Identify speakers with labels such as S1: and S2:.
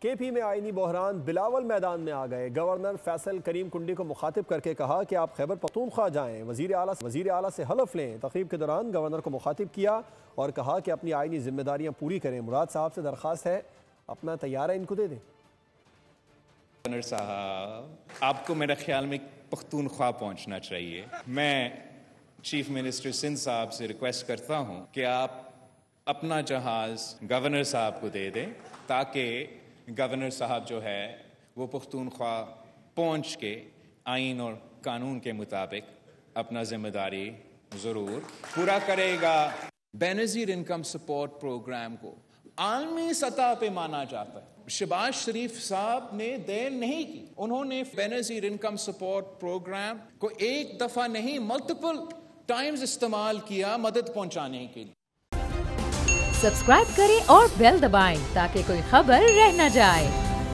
S1: KP में आईनी बहरान, बिलावल मैदान में आ गए। गवर्नर फैसल करीम कुंडी को मुखातिब करके कहा कि आप खैबर पख्तूनख्वा जाएं, वजीर आला से हलफ लें। तकरीब के दौरान गवर्नर को मुखातिब किया और कहा कि अपनी आईनी जिम्मेदारियां पूरी करें। मुराद साहब से दरख्वास्त है, अपना तैयारा इनको दे दें।
S2: गवर्नर साहब, आपको मेरे ख्याल में पख्तूनख्वा पहुंचना चाहिए। मैं चीफ मिनिस्टर सिंध साहब से रिक्वेस्ट करता हूं कि आप अपना जहाज गवर्नर साहब को दे दें, ताकि गवर्नर साहब जो है वो पख्तूनख्वा पहुंच के आइन और कानून के मुताबिक अपना जिम्मेदारी ज़रूर पूरा करेगा। बेनज़ीर इनकम सपोर्ट प्रोग्राम को आलमी सतह पे माना जाता है। शहबाज शरीफ साहब ने देर नहीं की, उन्होंने बेनज़ीर इनकम सपोर्ट प्रोग्राम को एक दफ़ा नहीं मल्टीपल टाइम्स इस्तेमाल किया मदद पहुंचाने के लिए।
S3: सब्सक्राइब करें और बेल दबाएं ताकि कोई खबर रह न जाए।